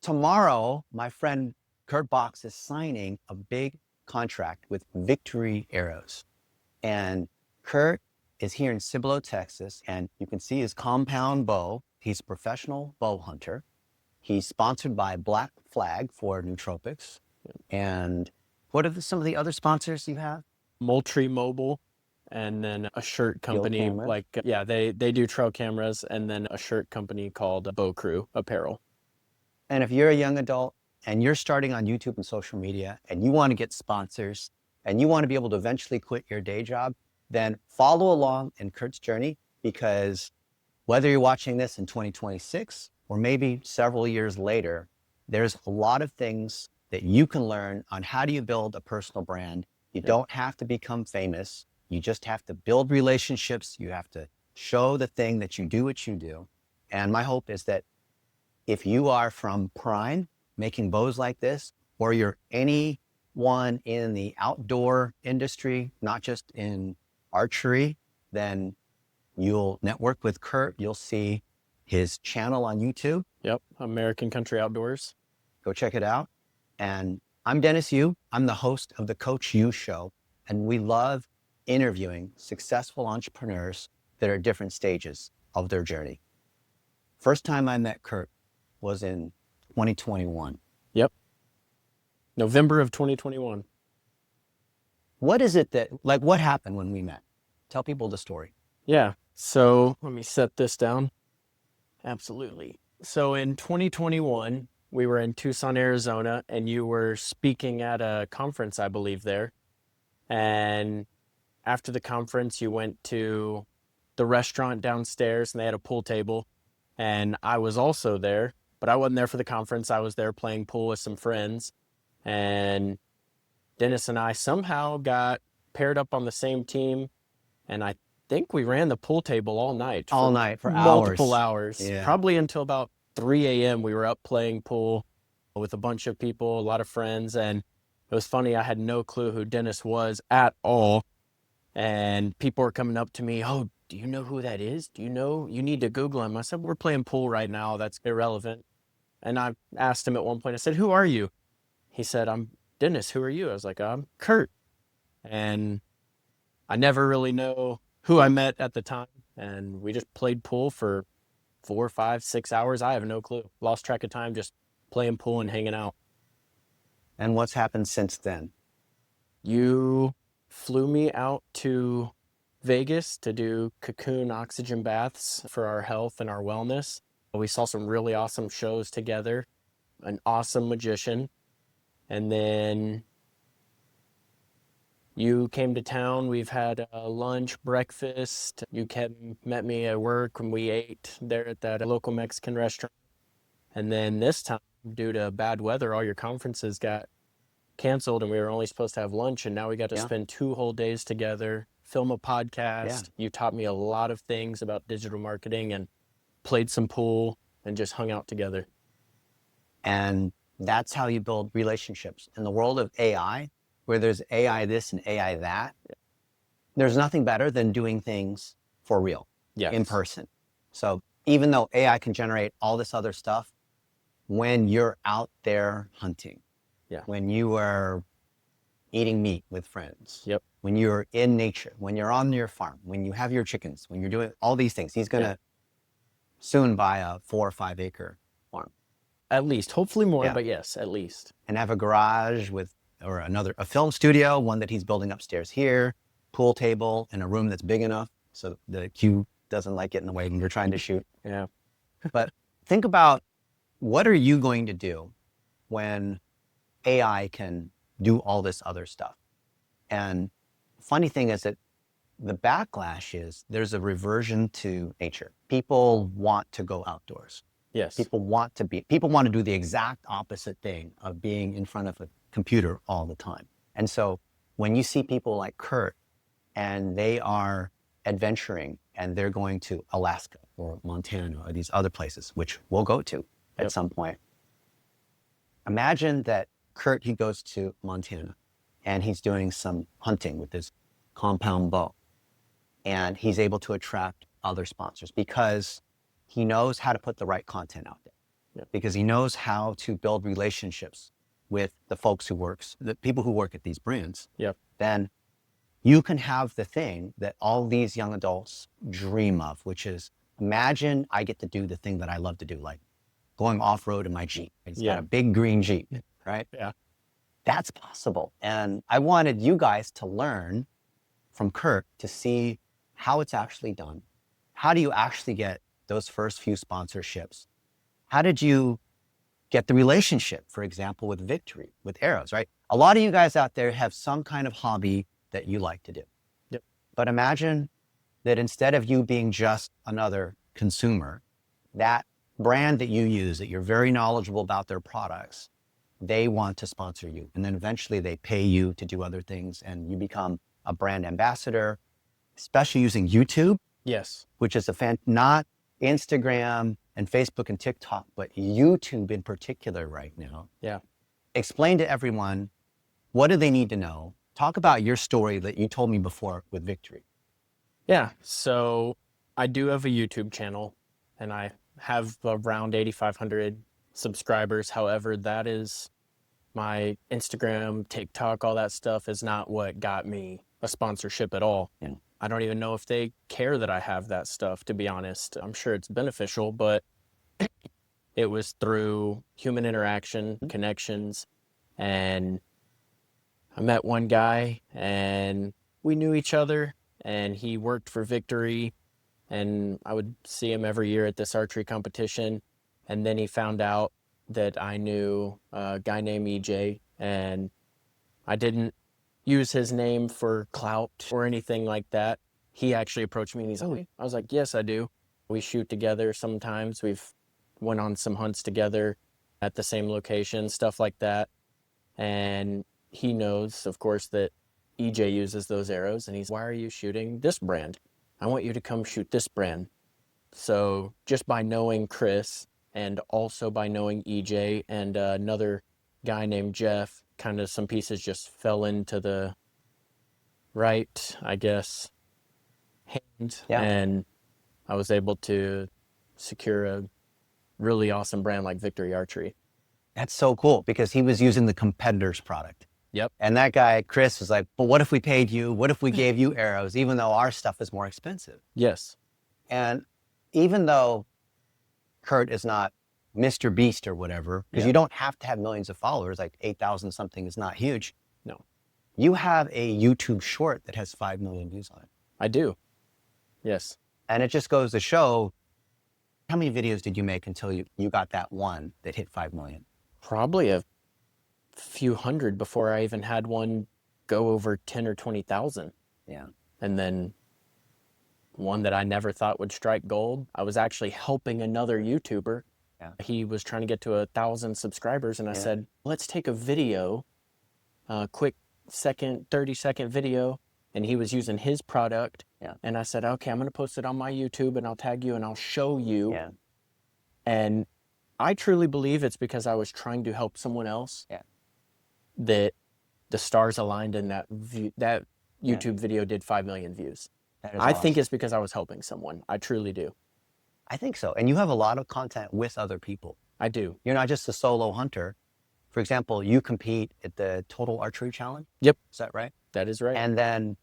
tomorrow, my friend Kurt Box is signing a big contract with Victory Arrows. And Kurt is here in Cibolo, Texas, and you can see his compound bow. He's a professional bow hunter. He's sponsored by Black Flag for nootropics. And what are some of the other sponsors you have? Moultrie Mobile, and then a shirt company they do trail cameras, and then a shirt company called Bow Crew Apparel. And if you're a young adult and you're starting on YouTube and social media and you want to get sponsors and you want to be able to eventually quit your day job, then follow along in Kurt's journey, because whether you're watching this in 2026 or maybe several years later, there's a lot of things that you can learn on how do you build a personal brand. You don't have to become famous. You just have to build relationships. You have to show the thing that you do what you do. And my hope is that if you are from Prime, making bows like this, or you're anyone in the outdoor industry, not just in archery, then you'll network with Kurt. You'll see his channel on YouTube. Yep, American Country Outdoors. Go check it out. And I'm Dennis Yu. I'm the host of the Coach U Show, and we love interviewing successful entrepreneurs that are at different stages of their journey. First time I met Kurt was in 2021. Yep. November of 2021. What is it what happened when we met? Tell people the story. Yeah. So let me set this down. Absolutely. So in 2021, we were in Tucson, Arizona, and you were speaking at a conference, I believe, there. And after the conference, you went to the restaurant downstairs and they had a pool table. And I was also there, but I wasn't there for the conference. I was there playing pool with some friends. And Dennis and I somehow got paired up on the same team. And I think we ran the pool table all night. All night for multiple hours. Yeah. Probably until about 3 a.m. we were up playing pool with a bunch of people, a lot of friends. And it was funny, I had no clue who Dennis was at all. And people were coming up to me, "Oh, do you know who that is? Do you know? You need to Google him." I said, "We're playing pool right now. That's irrelevant." And I asked him at one point, I said, "Who are you?" He said, "I'm Dennis. Who are you?" I was like, "I'm Kurt." And I never really know who I met at the time. And we just played pool for 4, 5, 6 hours. I have no clue. Lost track of time just playing pool and hanging out. And what's happened since then? You flew me out to Vegas to do cocoon oxygen baths for our health and our wellness. We saw some really awesome shows together, an awesome magician. And then you came to town. We've had lunch, breakfast. You met me at work when we ate there at that local Mexican restaurant. And then this time, due to bad weather, all your conferences got canceled and we were only supposed to have lunch. And now we got to spend 2 whole days together, film a podcast. You taught me a lot of things about digital marketing and played some pool and just hung out together. And that's how you build relationships. In the world of AI, where there's AI this and AI that, there's nothing better than doing things for real, in person. So even though AI can generate all this other stuff, when you're out there hunting, when you are eating meat with friends, when you're in nature, when you're on your farm, when you have your chickens, when you're doing all these things, he's going to soon buy a 4 or 5 acre farm. At least, hopefully more, but yes, at least. And have a garage or a film studio, one that he's building upstairs here, pool table, and a room that's big enough so the cue doesn't like get in the way when you're trying to shoot. Yeah. But think about, what are you going to do when AI can do all this other stuff? And funny thing is that the backlash is there's a reversion to nature. People want to go outdoors. Yes. People want to do the exact opposite thing of being in front of a computer all the time. And so when you see people like Kurt and they are adventuring and they're going to Alaska or Montana or these other places, which we'll go to at some point, imagine that Kurt, he goes to Montana and he's doing some hunting with his compound bow. And he's able to attract other sponsors because he knows how to put the right content out there. because he knows how to build relationships with the the people who work at these brands. Yep. Then you can have the thing that all these young adults dream of, which is, imagine I get to do the thing that I love to do, like going off-road in my Jeep. It's got a big green Jeep, right? Yeah. That's possible. And I wanted you guys to learn from Kirt to see how it's actually done. How do you actually get those first few sponsorships? How did you get the relationship, for example, with Victory, with arrows, right? A lot of you guys out there have some kind of hobby that you like to do. Yep. But imagine that instead of you being just another consumer, that brand that you use, that you're very knowledgeable about their products, they want to sponsor you. And then eventually they pay you to do other things and you become a brand ambassador, especially using YouTube. Yes. Which is not Instagram and Facebook and TikTok, but YouTube in particular right now. Yeah. Explain to everyone, what do they need to know? Talk about your story that you told me before with Victory. Yeah. So I do have a YouTube channel and I have around 8,500 subscribers. However, that is my Instagram, TikTok, all that stuff is not what got me a sponsorship at all. Yeah. I don't even know if they care that I have that stuff, to be honest. I'm sure it's beneficial, but it was through human interaction, connections, and I met one guy and we knew each other and he worked for Victory and I would see him every year at this archery competition. And then he found out that I knew a guy named EJ, and I didn't use his name for clout or anything like that. He actually approached me and he's like, I was like, yes, I do. We shoot together sometimes. We've went on some hunts together at the same location, stuff like that. And he knows, of course, that EJ uses those arrows and he's, why are you shooting this brand? I want you to come shoot this brand. So just by knowing Chris and also by knowing EJ and another guy named Jeff, kind of some pieces just fell into the right, I guess, hand. Yeah. And I was able to secure a really awesome brand like Victory Archery. That's so cool because he was using the competitor's product. Yep. And that guy, Chris, was like, but what if we paid you? What if we gave you arrows, even though our stuff is more expensive? Yes. And even though Kirt is not Mr. Beast or whatever, because you don't have to have millions of followers, like 8,000 something is not huge. No. You have a YouTube short that has 5 million views on it. I do. Yes. And it just goes to show, how many videos did you make until you got that one that hit 5 million? Probably a few hundred before I even had one go over 10 or 20,000. Yeah. And then one that I never thought would strike gold. I was actually helping another YouTuber. Yeah. He was trying to get to 1,000 subscribers and I said, let's take a video, a quick 30-second video. And he was using his product. Yeah. And I said, okay, I'm going to post it on my YouTube and I'll tag you and I'll show you. Yeah. And I truly believe it's because I was trying to help someone else. Yeah. That the stars aligned in that YouTube video did 5 million views. I think it's because I was helping someone. I truly do. I think so. And you have a lot of content with other people. I do. You're not just a solo hunter. For example, you compete at the Total Archery Challenge. Yep. Is that right? That is right. And then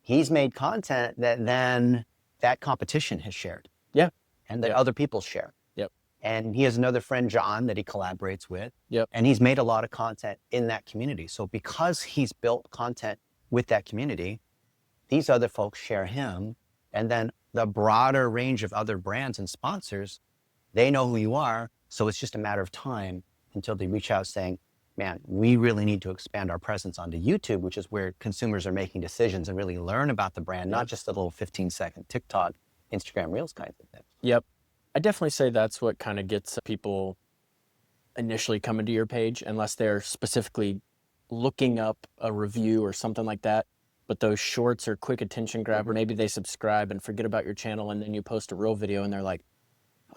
he's made content that then that competition has shared. Yeah. And that other people share. Yep. And he has another friend, John, that he collaborates with. Yep. And he's made a lot of content in that community. So because he's built content with that community, these other folks share him. And then the broader range of other brands and sponsors, they know who you are. So it's just a matter of time until they reach out saying, man, we really need to expand our presence onto YouTube, which is where consumers are making decisions and really learn about the brand, not just a little 15-second TikTok, Instagram Reels kind of thing. Yep. I definitely say that's what kind of gets people initially coming to your page, unless they're specifically looking up a review or something like that. But those shorts are quick attention grabber. Maybe they subscribe and forget about your channel, and then you post a real video and they're like,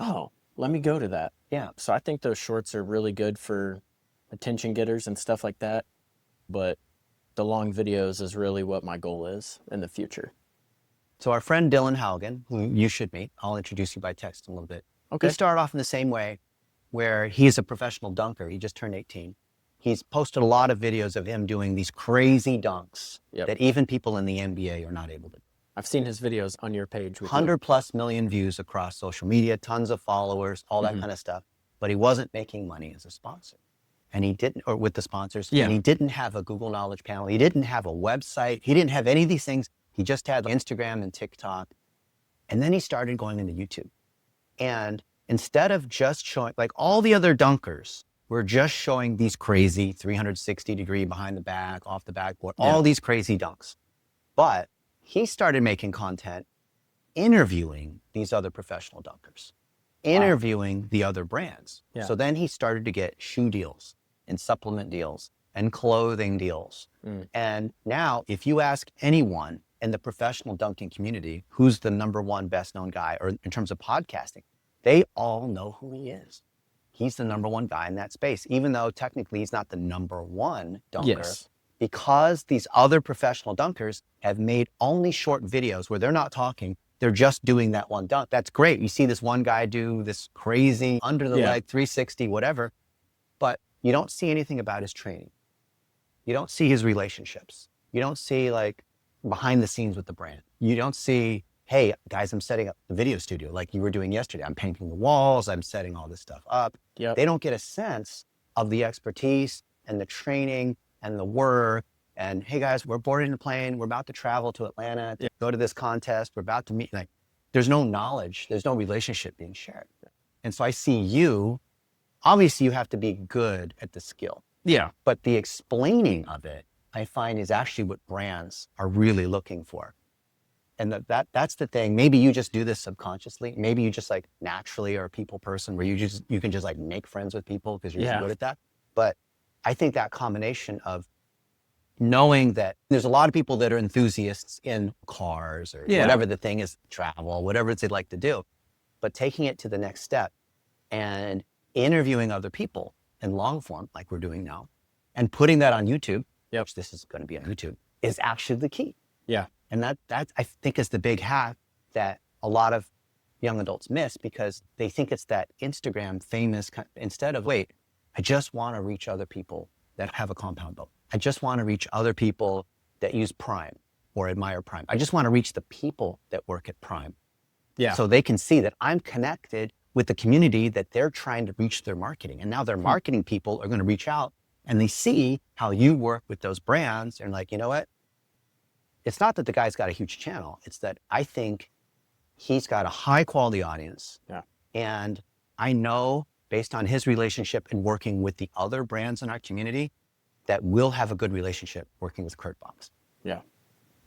oh, let me go to that. Yeah. So I think those shorts are really good for attention getters and stuff like that. But the long videos is really what my goal is in the future. So our friend Dylan Haugen, who you should meet, I'll introduce you by text in a little bit. Okay. He started off in the same way where he's a professional dunker. He just turned 18. He's posted a lot of videos of him doing these crazy dunks that even people in the NBA are not able to do. I've seen his videos on your page. 100+ million views across social media, tons of followers, all that kind of stuff. But he wasn't making money as a sponsor. And he didn't, or with the sponsors, and he didn't have a Google Knowledge panel. He didn't have a website. He didn't have any of these things. He just had Instagram and TikTok. And then he started going into YouTube. And instead of just showing, like all the other dunkers were just showing these crazy 360-degree behind the back, off the backboard, all these crazy dunks. But he started making content, interviewing these other professional dunkers, interviewing the other brands. So then he started to get shoe deals and supplement deals and clothing deals. And now if you ask anyone in the professional dunking community, who's the #1 best known guy, or in terms of podcasting, they all know who he is. He's the #1 guy in that space, even though technically he's not the #1 dunker. Because these other professional dunkers have made only short videos where they're not talking, they're just doing that one dunk. That's great. You see this one guy do this crazy under the leg 360, whatever, but you don't see anything about his training. You don't see his relationships. You don't see like behind the scenes with the brand. You don't see, hey guys, I'm setting up the video studio like you were doing yesterday. I'm painting the walls, I'm setting all this stuff up. They don't get a sense of the expertise and the training and the work. And hey guys, we're boarding the plane. We're about to travel to Atlanta to go to this contest. We're about to meet. Like, there's no knowledge. There's no relationship being shared. And so I see you, obviously you have to be good at the skill. But the explaining of it, I find, is actually what brands are really looking for. And that's the thing. Maybe you just do this subconsciously. Maybe you just like naturally are a people person where you can just like make friends with people because you're good at that. But I think that combination of knowing that there's a lot of people that are enthusiasts in cars or whatever the thing is, travel, whatever it's they'd like to do, but taking it to the next step and interviewing other people in long form, like we're doing now, and putting that on YouTube, which this is going to be on YouTube, is actually the key. And that I think is the big hack that a lot of young adults miss, because they think it's that Instagram famous, instead of, wait, I just want to reach other people that have a compound boat. I just want to reach other people that use Prime or admire Prime. I just want to reach the people that work at Prime. So they can see that I'm connected with the community that they're trying to reach their marketing. And now their marketing people are going to reach out and they see how you work with those brands and like, you know what? It's not that the guy's got a huge channel. It's that I think he's got a high quality audience. And I know based on his relationship and working with the other brands in our community that we'll have a good relationship working with Kirt Box.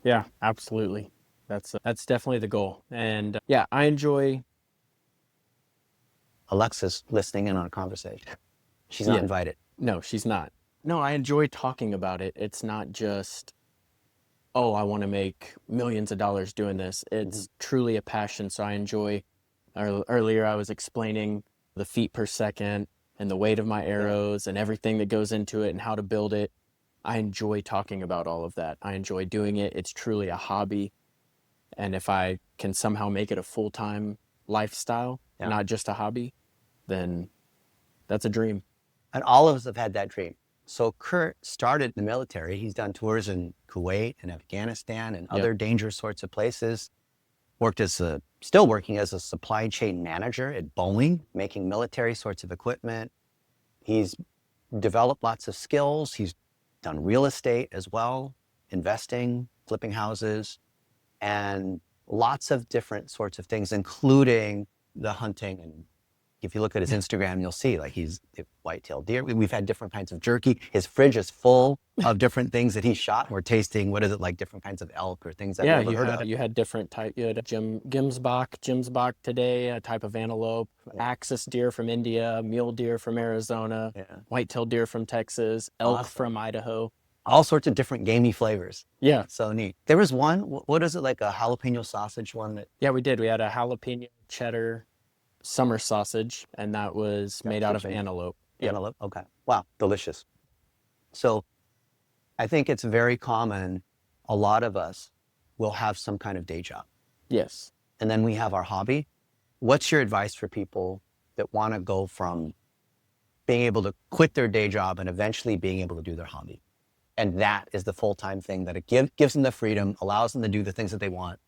Yeah, absolutely. That's definitely the goal. And I enjoy. Alexa's listening in on a conversation. She's not invited. No, she's not. No, I enjoy talking about it. It's not just, oh, I want to make millions of dollars doing this. It's truly a passion. So I enjoy, earlier I was explaining the feet per second and the weight of my arrows and everything that goes into it and how to build it. I enjoy talking about all of that. I enjoy doing it. It's truly a hobby. And if I can somehow make it a full-time lifestyle, not just a hobby, then that's a dream. And all of us have had that dream. So Kirt started in the military. He's done tours in Kuwait and Afghanistan and other dangerous sorts of places. Still working as a supply chain manager at Boeing, making military sorts of equipment. He's developed lots of skills. He's done real estate as well, investing, flipping houses, and lots of different sorts of things, including the hunting. And if you look at his Instagram, you'll see like he's white-tailed deer. We've had different kinds of jerky. His fridge is full of different things that he shot. We're tasting, what is it, like different kinds of elk or things that I've never heard of. You had different type. You had Gimsbach today, a type of antelope, axis deer from India, mule deer from Arizona, white-tailed deer from Texas, elk from Idaho. All sorts of different gamey flavors. Yeah. So neat. There was one, what is it, like a jalapeno sausage one that? Yeah, we did. We had a jalapeno cheddar summer sausage, and that was made out of antelope. Antelope, okay. Wow, delicious. So I think it's very common, a lot of us will have some kind of day job. Yes. And then we have our hobby. What's your advice for people that want to go from being able to quit their day job and eventually being able to do their hobby. And that is the full-time thing that it gives them the freedom, allows them to do the things that they want.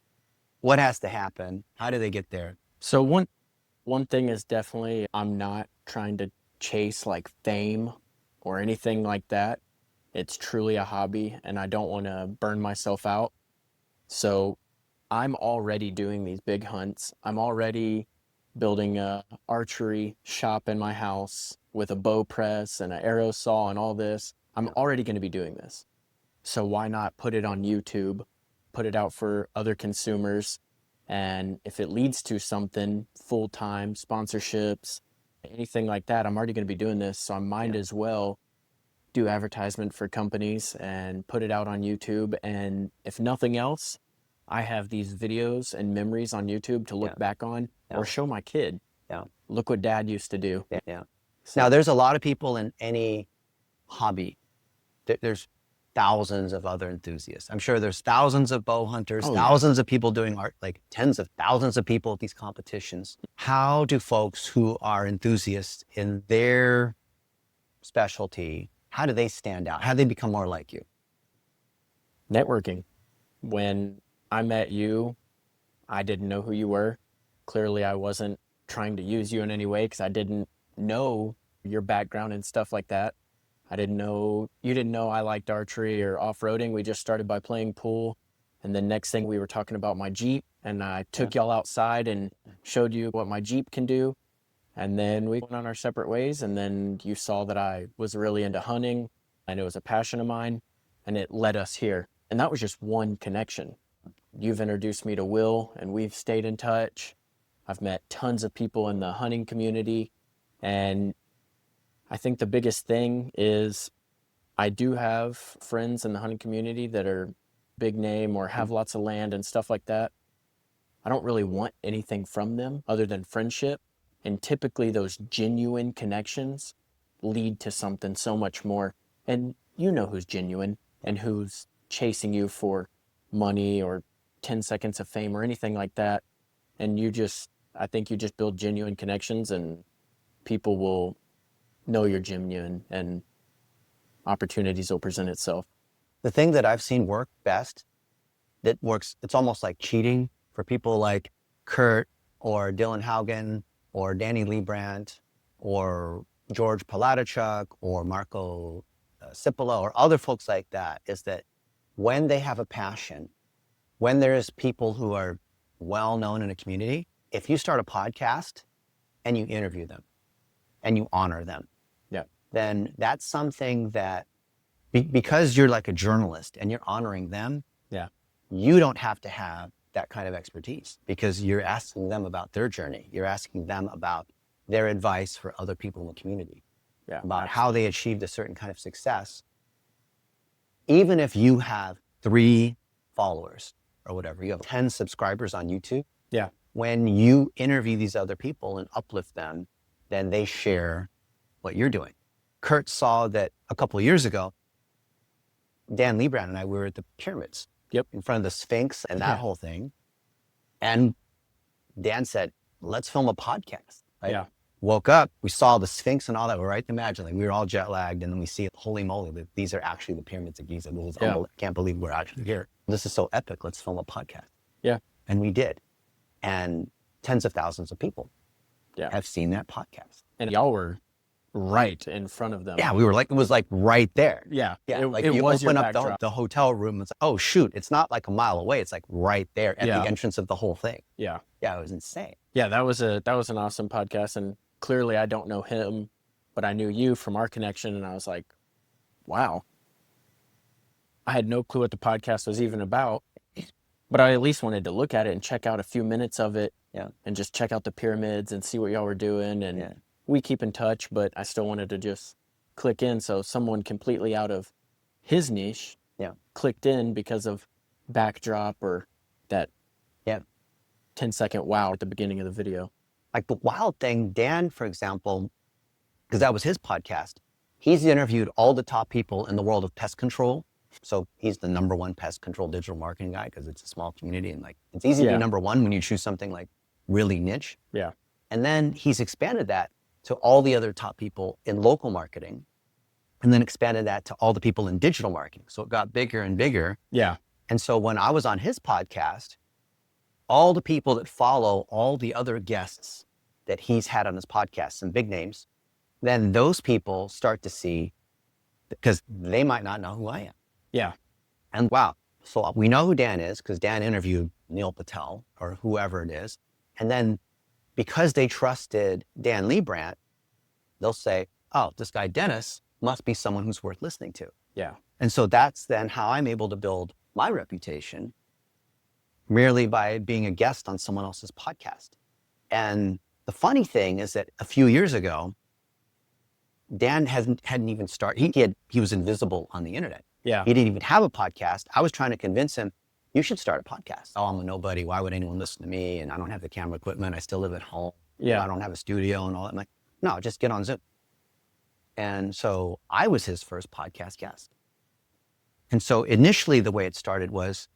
What has to happen? How do they get there? So one thing is definitely I'm not trying to chase like fame or anything like that. It's truly a hobby and I don't want to burn myself out. So I'm already doing these big hunts. I'm already building a archery shop in my house with a bow press and an arrow saw and all this. I'm already going to be doing this. So why not put it on YouTube, put it out for other consumers? And if it leads to something full-time, sponsorships, anything like that, I'm already going to be doing this. So I might as well do advertisement for companies and put it out on YouTube. And if nothing else, I have these videos and memories on YouTube to look back on or show my kid. Yeah. Look what dad used to do. Yeah. Now, there's a lot of people in any hobby. There's thousands of other enthusiasts. I'm sure there's thousands of bow hunters, thousands of people doing art, like tens of thousands of people at these competitions. How do folks who are enthusiasts in their specialty, how do they stand out? How do they become more like you? Networking. When I met you, I didn't know who you were. Clearly, I wasn't trying to use you in any way because I didn't know your background and stuff like that. I didn't know, you didn't know I liked archery or off-roading. We just started by playing pool. And then next thing we were talking about my Jeep and I took y'all outside and showed you what my Jeep can do. And then we went on our separate ways. And then you saw that I was really into hunting and it was a passion of mine and it led us here. And that was just one connection. You've introduced me to Will and we've stayed in touch. I've met tons of people in the hunting community. And I think the biggest thing is I do have friends in the hunting community that are big name or have lots of land and stuff like that. I don't really want anything from them other than friendship. And typically those genuine connections lead to something so much more. And you know who's genuine and who's chasing you for money or 10 seconds of fame or anything like that. And I think you just build genuine connections and people will know you're genuine and opportunities will present itself. The thing that I've seen work best, that works, it's almost like cheating for people like Kirt or Dylan Haugen or Danny Liebrandt or George Palatachuk or Marco Cipolla or other folks like that, is that when they have a passion, when there's people who are well known in a community, if you start a podcast and you interview them and you honor them, then that's something that, because you're like a journalist and you're honoring them, you don't have to have that kind of expertise because you're asking them about their journey. You're asking them about their advice for other people in the community, about how they achieved a certain kind of success. Even if you have 3 followers or whatever, you have 10 subscribers on YouTube. When you interview these other people and uplift them, then they share what you're doing. Kirt saw that a couple of years ago, Dan Liebrandt and I were at the pyramids in front of the Sphinx and that whole thing. And Dan said, let's film a podcast. Right? Woke up, we saw the Sphinx and all that. We're right to imagine, like we were all jet lagged. And then we see, holy moly, that these are actually the pyramids of Giza. Can't believe we're actually here. This is so epic. Let's film a podcast. And we did. And tens of thousands of people have seen that podcast. And y'all were right in front of them. We were like, it was like right there. It you was open your up the hotel room. It's like, oh shoot, it's not like a mile away. It's like right there at the entrance of the whole thing. It was insane. That was an awesome podcast. And clearly I don't know him, but I knew you from our connection. And I was like, wow. I had no clue what the podcast was even about, but I at least wanted to look at it and check out a few minutes of it and just check out the pyramids and see what y'all were doing. And we keep in touch, but I still wanted to just click in. So someone completely out of his niche clicked in because of backdrop or that 10-second wow at the beginning of the video. Like the wild thing, Dan, for example, because that was his podcast, he's interviewed all the top people in the world of pest control. So he's the #1 pest control digital marketing guy because it's a small community and like it's easy to be #1 when you choose something like really niche. Yeah. And then he's expanded that to all the other top people in local marketing, and then expanded that to all the people in digital marketing. So it got bigger and bigger. Yeah. And so when I was on his podcast, all the people that follow all the other guests that he's had on his podcast, some big names, then those people start to see, because they might not know who I am. Yeah. And wow, so we know who Dan is because Dan interviewed Neil Patel or whoever it is. And then because they trusted Dan Liebrandt, they'll say, oh, this guy Dennis must be someone who's worth listening to. Yeah. And so that's then how I'm able to build my reputation, merely by being a guest on someone else's podcast. And the funny thing is that a few years ago, Dan hadn't even started. He was invisible on the internet. Yeah. He didn't even have a podcast. I was trying to convince him, you should start a podcast. Oh, I'm a nobody. Why would anyone listen to me? And I don't have the camera equipment. I still live at home. Yeah. I don't have a studio and all that. I'm like, no, just get on Zoom. And so I was his first podcast guest. And so initially the way it started was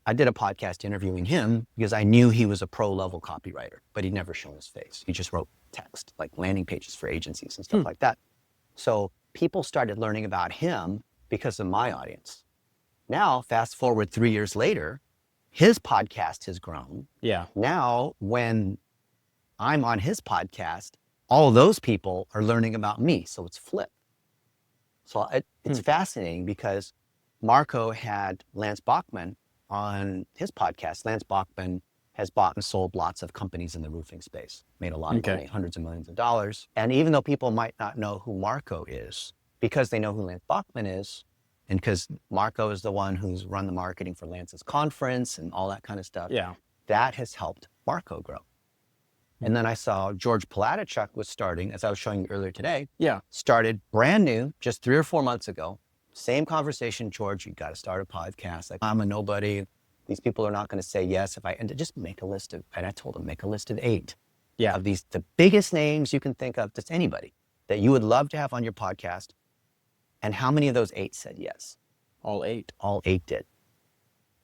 I did a podcast interviewing him because I knew he was a pro level copywriter, but he'd never shown his face. He just wrote text, like landing pages for agencies and stuff like that. So people started learning about him because of my audience. Now, fast forward 3 years later, his podcast has grown. Yeah. Now, when I'm on his podcast, all those people are learning about me. So it's flipped. So it's fascinating because Marco had Lance Bachman on his podcast. Lance Bachman has bought and sold lots of companies in the roofing space, made a lot of money, hundreds of millions of dollars. And even though people might not know who Marco is, because they know who Lance Bachman is, and because Marco is the one who's run the marketing for Lance's conference and all that kind of stuff, Yeah. that has helped Marco grow. And then I saw George Palatichuk was starting, as I was showing you earlier today, Yeah. started brand new, just 3 or 4 months ago. Same conversation, George, you got to start a podcast. Like, I'm a nobody. These people are not going to say yes and just make a list of, and I told him, make a list of 8 of these, the biggest names you can think of, just anybody that you would love to have on your podcast. And how many of those 8 said yes? All 8. All 8 did.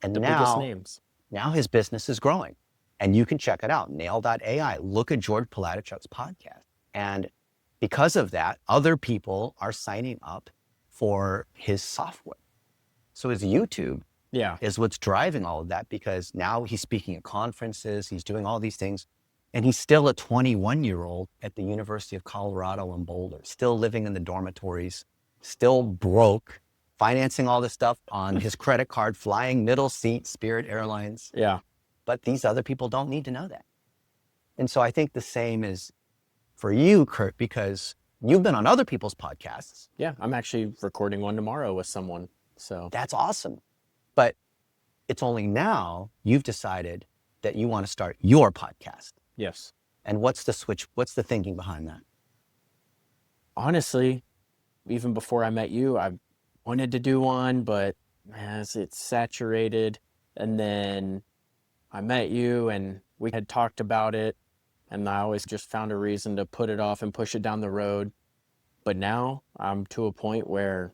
And The now, biggest names. Now his business is growing. And you can check it out, nail.ai. Look at George Palatichuk's podcast. And because of that, other people are signing up for his software. So his YouTube is what's driving all of that, because now he's speaking at conferences, he's doing all these things, and he's still a 21-year-old at the University of Colorado in Boulder, still living in the dormitories, still broke, financing all this stuff on his credit card, flying middle seat Spirit Airlines. Yeah. But these other people don't need to know that. And so I think the same is for you, Kirt, because you've been on other people's podcasts. Yeah. I'm actually recording one tomorrow with someone. So that's awesome. But it's only now you've decided that you want to start your podcast. Yes. And what's the switch? What's the thinking behind that? Honestly, even before I met you, I wanted to do one, but as it's saturated, and then I met you and we had talked about it, and I always just found a reason to put it off and push it down the road. But now I'm to a point where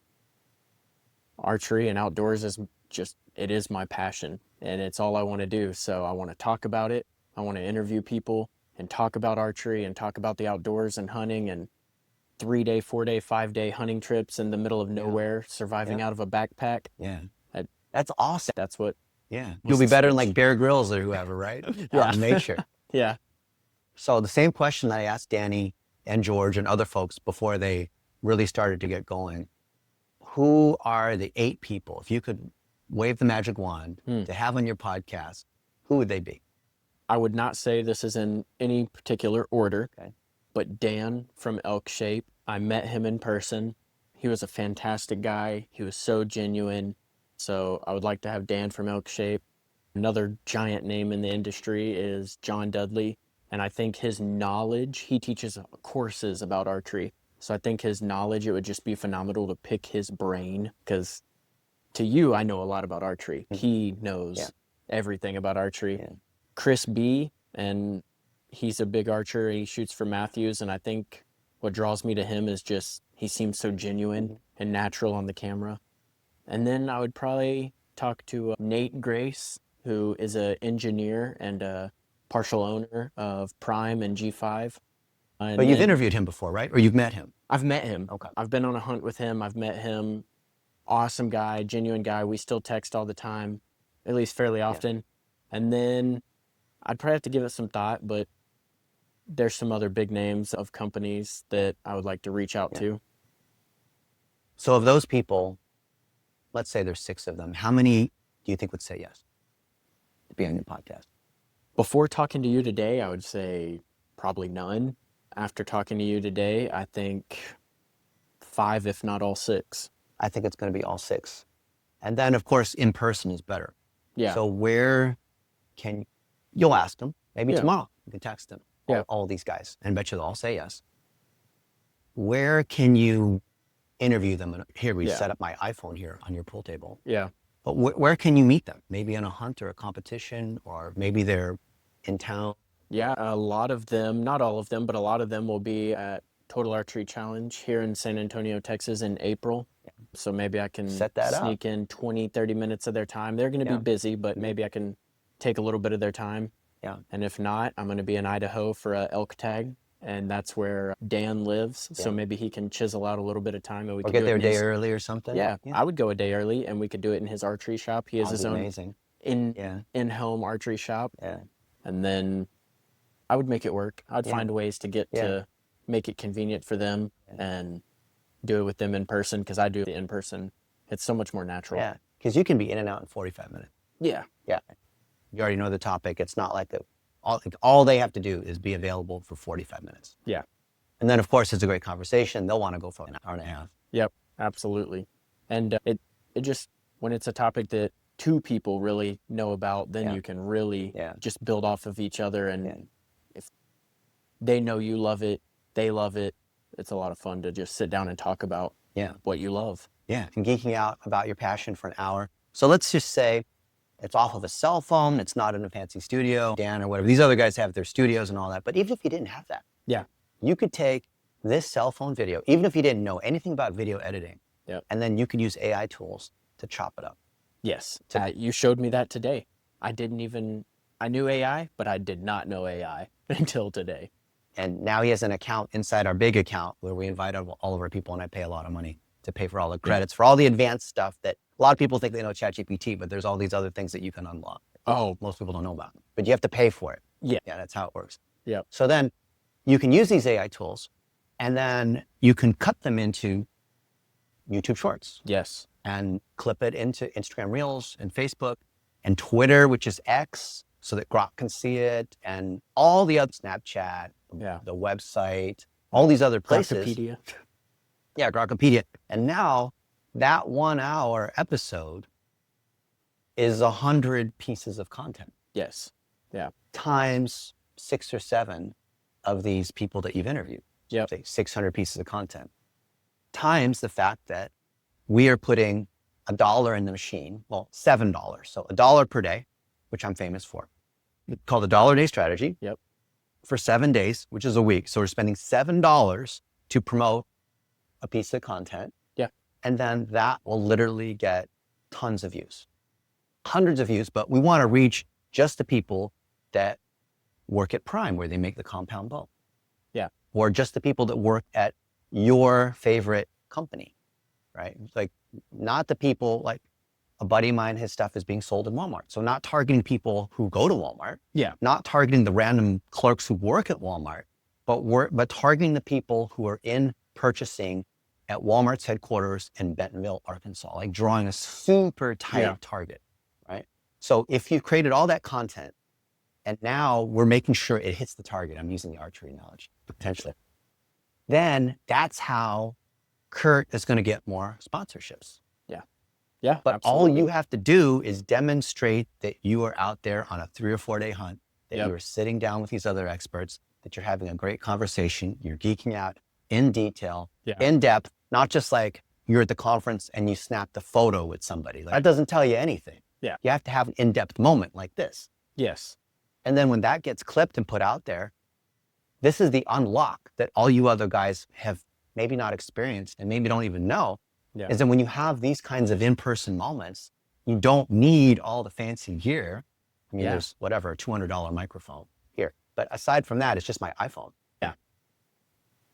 archery and outdoors is just, it is my passion and it's all I want to do. So I want to talk about it. I want to interview people and talk about archery and talk about the outdoors and hunting and 3-day, 4-day, 5-day hunting trips in the middle of nowhere, surviving out of a backpack. Yeah. That's awesome. That's what. Yeah. You'll be better than like Bear Grylls or whoever, right? Out in nature. Yeah. So the same question that I asked Danny and George and other folks before they really started to get going, who are the 8 people, if you could wave the magic wand to have on your podcast, who would they be? I would not say this is in any particular order, but Dan from Elk Shape, I met him in person. He was a fantastic guy. He was so genuine. So I would like to have Dan from Elk Shape. Another giant name in the industry is John Dudley. And I think his knowledge, he teaches courses about archery. So I think his knowledge, it would just be phenomenal to pick his brain, because to you, I know a lot about archery. He knows everything about archery. Chris B, and he's a big archer. He shoots for Matthews. And I think what draws me to him is just, he seems so genuine and natural on the camera. And then I would probably talk to Nate Grace, who is an engineer and a partial owner of Prime and G5. And But you've then interviewed him before, right? Or you've met him? I've met him. Okay. I've been on a hunt with him. I've met him. Awesome guy, genuine guy. We still text all the time, at least fairly often. And then I'd probably have to give it some thought, but there's some other big names of companies that I would like to reach out to. So of those people, let's say there's 6 of them, how many do you think would say yes to be on your podcast? Before talking to you today, I would say probably none. After talking to you today, I think 5, if not all 6. I think it's going to be all 6. And then, of course, in person is better. Yeah. So where can you'll ask them, maybe Yeah. tomorrow, you can text them, Yeah. all these guys, and bet you they'll all say yes. Where can you interview them? And here, we set up my iPhone here on your pool table. Yeah. But where can you meet them? Maybe on a hunt or a competition, or maybe they're in town. Yeah, a lot of them, not all of them, but a lot of them will be at Total Archery Challenge here in San Antonio, Texas in April. So maybe I can Set that up. sneak in 20, 30 minutes of their time. They're going to be busy, but maybe I can take a little bit of their time. Yeah. And if not, I'm going to be in Idaho for a elk tag, and that's where Dan lives. So maybe he can chisel out a little bit of time, and we Or could get do there it a day early or something. Yeah, I would go a day early, and we could do it in his archery shop. He has his own amazing. in-home archery shop. Yeah. And then I would make it work. I'd find ways to get to make it convenient for them and do it with them in person, because I do it in person. It's so much more natural. Yeah, because you can be in and out in 45 minutes. Yeah. Yeah. You already know the topic. It's not like all they have to do is be available for 45 minutes. Yeah. And then, of course, it's a great conversation. They'll want to go for an hour and a half. Yep, absolutely. And it just, when it's a topic that 2 people really know about, then you can really just build off of each other. And if they know you love it, they love it, it's a lot of fun to just sit down and talk about what you love. Yeah, and geeking out about your passion for an hour. So let's just say it's off of a cell phone. It's not in a fancy studio, Dan or whatever. These other guys have their studios and all that. But even if you didn't have that, you could take this cell phone video, even if you didn't know anything about video editing, and then you could use AI tools to chop it up. Yes, you showed me that today. I knew AI, but I did not know AI until today. And now he has an account inside our big account where we invite all of our people, and I pay a lot of money to pay for all the credits, for all the advanced stuff that a lot of people think they know ChatGPT, but there's all these other things that you can unlock. Oh, most people don't know about, but you have to pay for it. Yeah, that's how it works. Yeah. So then you can use these AI tools, and then you can cut them into YouTube Shorts. Yes. And clip it into Instagram Reels and Facebook and Twitter, which is X, so that Grok can see it, and all the other Snapchat, the website, all these other places. Grokpedia. Yeah, Grokpedia. And now that 1 hour episode is 100 pieces of content. Yes. Yeah. Times 6 or 7 of these people that you've interviewed. Yep. Say 600 pieces of content. Times the fact that we are putting $1 in the machine, well, $7. So $1 per day, which I'm famous for. It's called the $1 a day strategy. Yep. For 7 days, which is a week. So we're spending $7 to promote a piece of content. Yeah. And then that will literally get tons of views, hundreds of views, but we want to reach just the people that work at Prime, where they make the compound bow. Yeah. Or just the people that work at your favorite company, right? Like, not the people, like a buddy of mine, his stuff is being sold in Walmart. So not targeting people who go to Walmart. Yeah. Not targeting the random clerks who work at Walmart, but targeting the people who are in purchasing at Walmart's headquarters in Bentonville, Arkansas, like drawing a super tight target, right? So if you've created all that content, and now we're making sure it hits the target, I'm using the archery analogy, potentially, then that's how Kirt is going to get more sponsorships. Yeah. Yeah. But absolutely. all you have to do is demonstrate that you are out there on a 3 or 4 day hunt, that you are sitting down with these other experts, that you're having a great conversation, you're geeking out in detail, in depth, not just like you're at the conference and you snapped a photo with somebody. Like, that doesn't tell you anything. Yeah. You have to have an in-depth moment like this. Yes. And then when that gets clipped and put out there, this is the unlock that all you other guys have maybe not experienced and maybe don't even know, is that when you have these kinds of in-person moments, you don't need all the fancy gear. I mean, there's whatever, a $200 microphone here. But aside from that, it's just my iPhone. Yeah.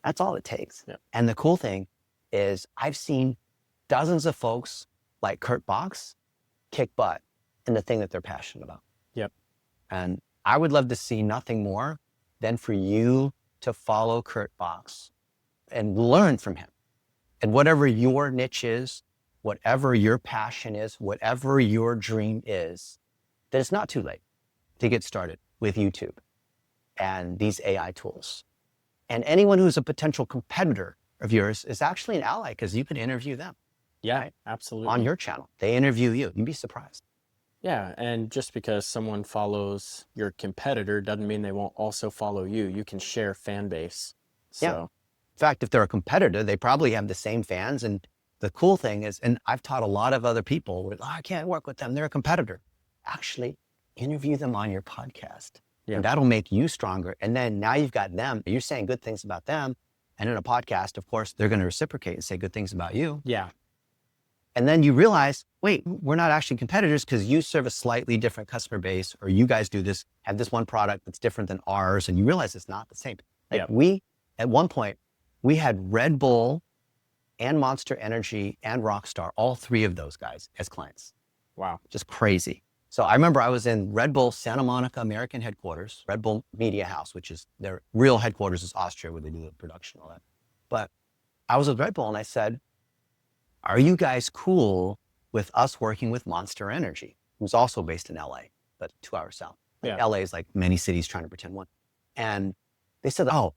That's all it takes. Yeah. And the cool thing is I've seen dozens of folks like Kirt Box kick butt in the thing that they're passionate about. Yep. And I would love to see nothing more than for you to follow Kirt Box and learn from him. And whatever your niche is, whatever your passion is, whatever your dream is, that it's not too late to get started with YouTube and these AI tools. And anyone who's a potential competitor of yours is actually an ally because you can interview them. Yeah, right? absolutely. On your channel. They interview you. You'd be surprised. Yeah, and just because someone follows your competitor doesn't mean they won't also follow you. You can share fan base. So. Yeah. In fact, if they're a competitor, they probably have the same fans. And the cool thing is, and I've taught a lot of other people, I can't work with them. They're a competitor. Actually, interview them on your podcast. Yeah. And that'll make you stronger. And then now you've got them. You're saying good things about them. And in a podcast, of course, they're going to reciprocate and say good things about you. Yeah. And then you realize, wait, we're not actually competitors because you serve a slightly different customer base, or you guys do this, have this one product that's different than ours. And you realize it's not the same. Like at one point, we had Red Bull and Monster Energy and Rockstar, all three of those guys as clients. Wow. Just crazy. So I remember I was in Red Bull Santa Monica American headquarters, Red Bull Media House, which is their real headquarters is Austria, where they do the production and all that. But I was with Red Bull and I said, are you guys cool with us working with Monster Energy, who's also based in LA, but 2 hours south? Like LA is like many cities trying to pretend one. And they said, oh,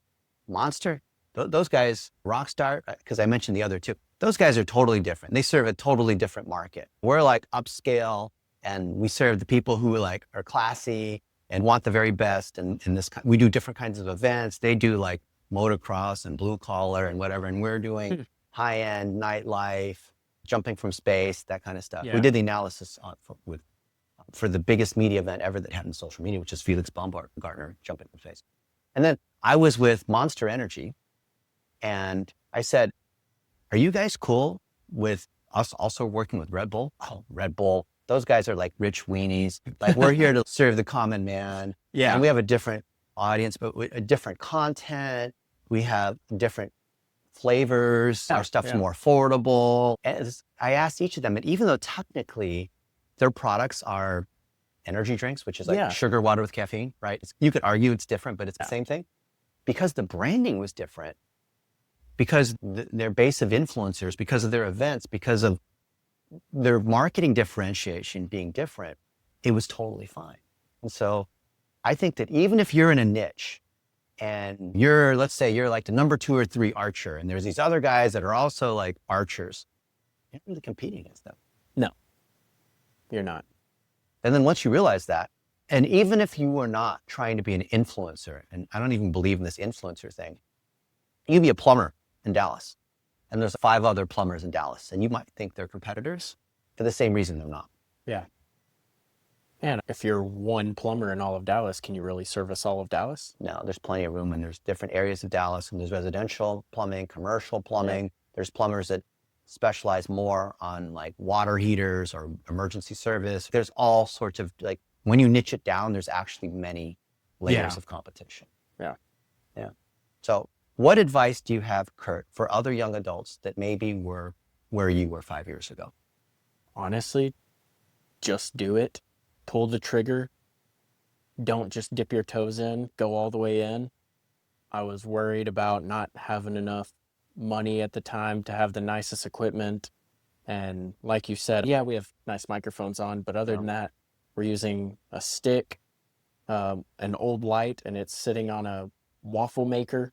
Monster, those guys, Rockstar, because I mentioned the other two, those guys are totally different. They serve a totally different market. We're like upscale, and we serve the people who like are classy and want the very best. And in this, we do different kinds of events. They do like motocross and blue collar and whatever. And we're doing high-end nightlife, jumping from space, that kind of stuff. We did the analysis for the biggest media event ever that happened in social media, which is Felix Baumgartner jumping from space. And then I was with Monster Energy, and I said, are you guys cool with us also working with Red Bull? Oh, Red Bull. Those guys are like rich weenies. Like, we're here to serve the common man. Yeah. And we have a different audience, but a different content. We have different flavors. Our stuff's more affordable. As I asked each of them, and even though technically their products are energy drinks, which is like sugar water with caffeine, right? You could argue it's different, but it's the same thing. Because the branding was different, because their base of influencers, because of their events, because of their marketing differentiation being different, it was totally fine. And so I think that even if you're in a niche and let's say you're like the number 2 or 3 archer, and there's these other guys that are also like archers, you're not really competing against them. No, you're not. And then once you realize that, and even if you were not trying to be an influencer, and I don't even believe in this influencer thing, you could be a plumber in Dallas, and there's 5 other plumbers in Dallas, and you might think they're competitors for the same reason they're not. Yeah. And if you're one plumber in all of Dallas, can you really service all of Dallas? No, there's plenty of room, and there's different areas of Dallas, and there's residential plumbing, commercial plumbing. Yeah. There's plumbers that specialize more on like water heaters or emergency service. There's all sorts of, like, when you niche it down, there's actually many layers of competition. Yeah. Yeah. So what advice do you have, Kirt, for other young adults that maybe were where you were 5 years ago? Honestly, just do it. Pull the trigger. Don't just dip your toes in, go all the way in. I was worried about not having enough money at the time to have the nicest equipment. And like you said, we have nice microphones on, but other than that, we're using a stick, an old light, and it's sitting on a waffle maker.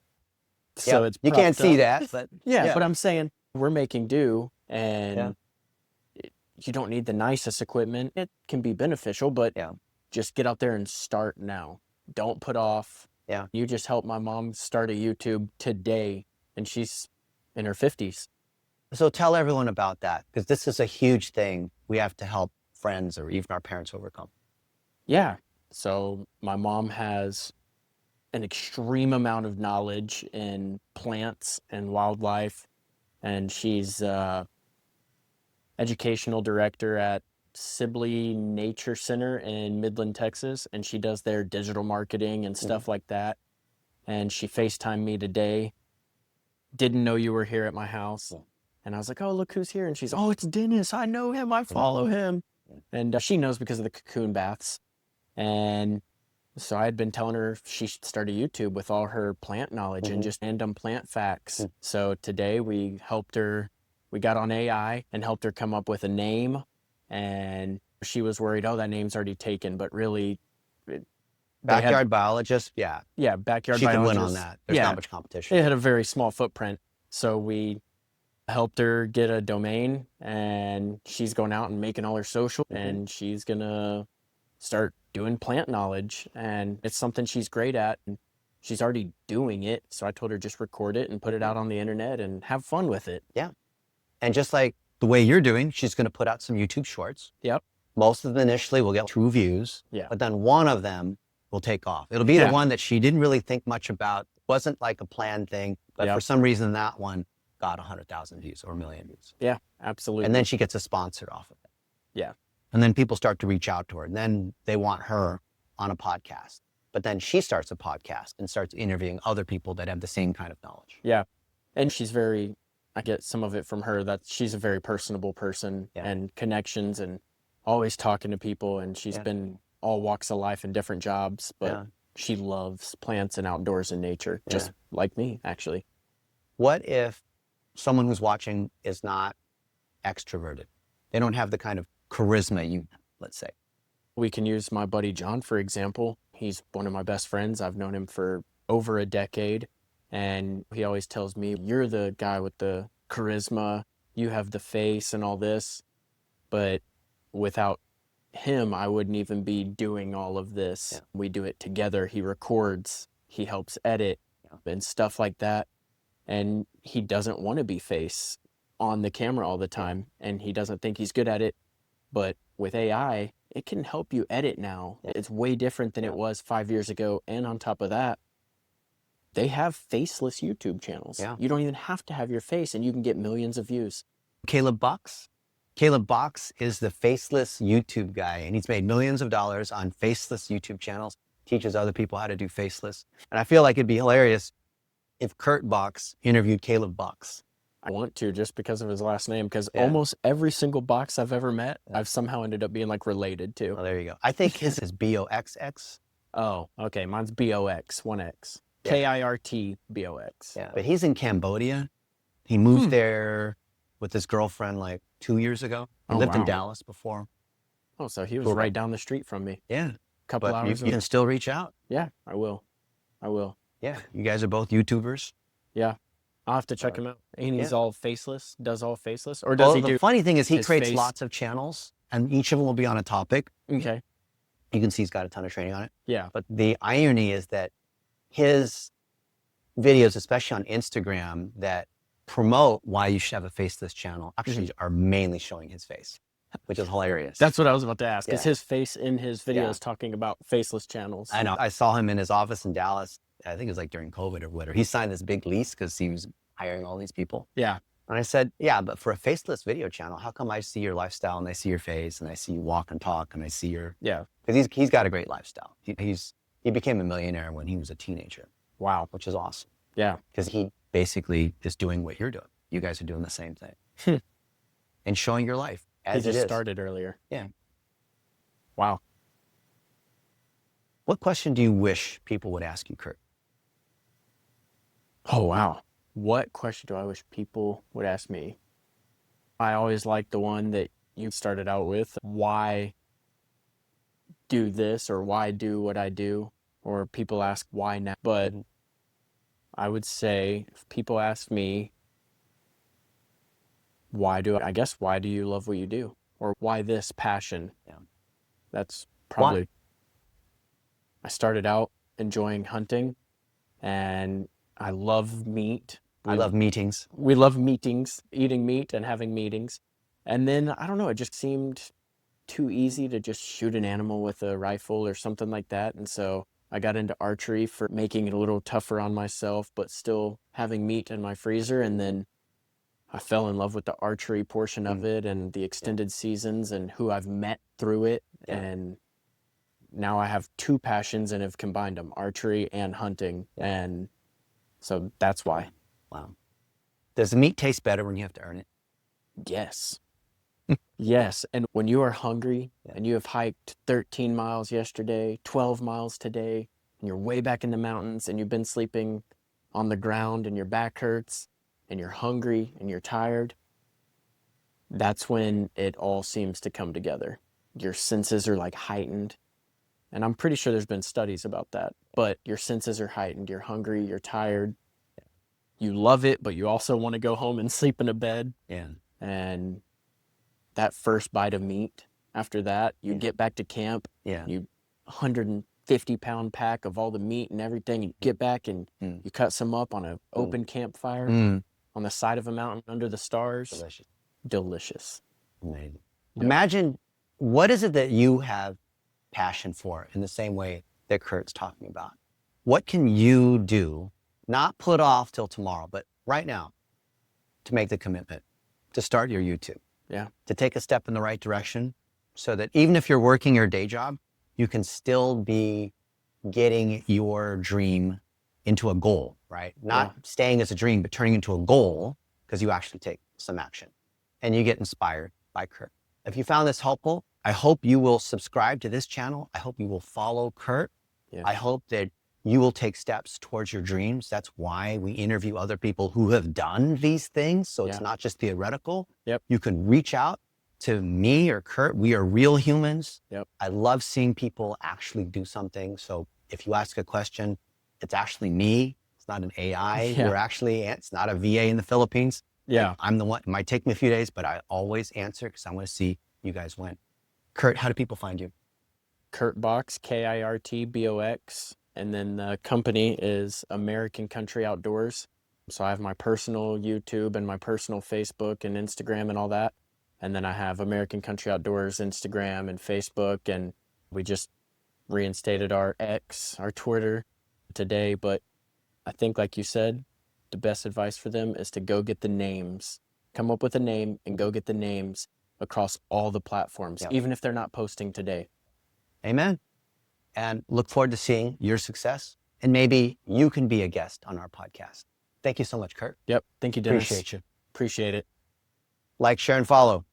So it's you can't see that, but but I'm saying we're making do, and you don't need the nicest equipment. It can be beneficial, but just get out there and start now. Don't put off. Yeah. You just helped my mom start a YouTube today, and she's in her 50s. So tell everyone about that, because this is a huge thing we have to help friends or even our parents overcome. Yeah. So my mom has an extreme amount of knowledge in plants and wildlife, and she's educational director at Sibley Nature Center in Midland, Texas, and she does their digital marketing and stuff like that. And she FaceTimed me today, didn't know you were here at my house. Yeah. And I was like, oh, look who's here. And she's, oh, it's Dennis. I know him. I follow him. Yeah. And she knows because of the cocoon baths. And so I had been telling her she should start a YouTube with all her plant knowledge and just random plant facts. So today we helped her, we got on AI and helped her come up with a name. And she was worried, oh, that name's already taken. But really, Backyard biologist, yeah. Yeah, backyard She biologist. can win on that. There's not much competition. It had a very small footprint. So we helped her get a domain, and she's going out and making all her social, and she's going to start doing plant knowledge. And it's something she's great at. And she's already doing it. So I told her just record it and put it out on the internet and have fun with it. Yeah. And just like the way you're doing, she's going to put out some YouTube shorts. Yep. Most of them initially will get 2 views. Yeah. But then one of them will take off. It'll be the one that she didn't really think much about. Wasn't like a planned thing, but for some reason that one got 100,000 views or 1 million views. Yeah, absolutely. And then she gets a sponsor off of it. Yeah. And then people start to reach out to her, and then they want her on a podcast. But then she starts a podcast and starts interviewing other people that have the same kind of knowledge. Yeah. And she's very, I get some of it from her, that she's a very personable person and connections and always talking to people. And she's been all walks of life and different jobs, but she loves plants and outdoors and nature, just like me, actually. What if someone who's watching is not extroverted? They don't have the kind of charisma you have, let's say. We can use my buddy John, for example. He's one of my best friends. I've known him for over a decade, and he always tells me, you're the guy with the charisma, you have the face and all this, but without him, I wouldn't even be doing all of this. Yeah. We do it together. He records, he helps edit and stuff like that. And he doesn't want to be face on the camera all the time. And he doesn't think he's good at it. But with AI, it can help you edit now. It's way different than it was 5 years ago. And on top of that, they have faceless YouTube channels. Yeah. You don't even have to have your face and you can get millions of views. Caleb Box. Caleb Box is the faceless YouTube guy, and he's made millions of dollars on faceless YouTube channels, teaches other people how to do faceless. And I feel like it'd be hilarious if Kirt Box interviewed Caleb Box. I want to, just because of his last name, because almost every single box I've ever met, I've somehow ended up being like related to. Oh, there you go. I think his is BOXX. Oh, okay. Mine's BOX, 1X. KIRT BOX. Yeah, but he's in Cambodia. He moved there with his girlfriend like 2 years ago. He lived in Dallas before. Oh, so he was right down the street from me. Yeah. Couple hours. You can still reach out. Yeah, I will. Yeah, you guys are both YouTubers. Yeah. I'll have to check him out. And he's all faceless, does all faceless? Or does he do? The funny thing is he creates lots of channels, and each of them will be on a topic. Okay. You can see he's got a ton of training on it. Yeah. But the irony is that his videos, especially on Instagram, that promote why you should have a faceless channel, actually are mainly showing his face, which is hilarious. That's what I was about to ask. Is his face in his videos talking about faceless channels? I know. I saw him in his office in Dallas. I think it was like during COVID or whatever. He signed this big lease because he was hiring all these people. Yeah. And I said, yeah, but for a faceless video channel, how come I see your lifestyle and I see your face and I see you walk and talk and I see your... Yeah. Because he's got a great lifestyle. He became a millionaire when he was a teenager. Wow. Which is awesome. Yeah. Because he basically is doing what you're doing. You guys are doing the same thing. And showing your life as it is. He just started earlier. Yeah. Wow. What question do you wish people would ask you, Kirt? Oh, wow. What question do I wish people would ask me? I always like the one that you started out with. Why do this, or why do what I do? Or people ask why now. But I would say if people ask me, why do you love what you do? Or why this passion? Yeah. That's probably, I started out enjoying hunting, and I love meat. I love meetings. We love meetings, eating meat and having meetings. And then, I don't know, it just seemed too easy to just shoot an animal with a rifle or something like that. And so I got into archery for making it a little tougher on myself, but still having meat in my freezer. And then I fell in love with the archery portion of it and the extended seasons and who I've met through it. And now I have two passions and have combined them, archery and hunting. And so that's why. Wow. Does the meat taste better when you have to earn it? Yes. Yes. And when you are hungry Yeah. and you have hiked 13 miles yesterday, 12 miles today, and you're way back in the mountains and you've been sleeping on the ground and your back hurts and you're hungry and you're tired, that's when it all seems to come together. Your senses are like heightened. And I'm pretty sure there's been studies about that, but your senses are heightened. You're hungry, you're tired, you love it, but you also want to go home and sleep in a bed. Yeah. And that first bite of meat, after that, you Yeah. get back to camp, Yeah. you 150-pound pack of all the meat and everything, you get back and you cut some up on an open campfire on the side of a mountain under the stars. Delicious. Delicious. Amazing. Yep. Imagine, what is it that you have passion for in the same way that Kirt's talking about? What can you do, not put off till tomorrow, but right now, to make the commitment to start your YouTube? Yeah. To take a step in the right direction so that even if you're working your day job, you can still be getting your dream into a goal, right? Not staying as a dream, but turning into a goal because you actually take some action and you get inspired by Kirt. If you found this helpful, I hope you will subscribe to this channel. I hope you will follow Kirt. Yeah. I hope that you will take steps towards your dreams. That's why we interview other people who have done these things. So it's not just theoretical. Yep. You can reach out to me or Kirt. We are real humans. Yep. I love seeing people actually do something. So if you ask a question, it's actually me. It's not an AI. Yeah. It's not a VA in the Philippines. Yeah. I'm the one. It might take me a few days, but I always answer because I want to see you guys win. Kirt, how do people find you? Kirtbox, KIRTBOX. And then the company is American Country Outdoors. So I have my personal YouTube and my personal Facebook and Instagram and all that. And then I have American Country Outdoors Instagram and Facebook. And we just reinstated our X, our Twitter today. But I think, like you said, the best advice for them is to go get the names. Come up with a name and go get the names across all the platforms, even if they're not posting today. Amen. And look forward to seeing your success. And maybe you can be a guest on our podcast. Thank you so much, Kirt. Yep. Thank you, Dennis. Appreciate you. Appreciate it. Like, share, and follow.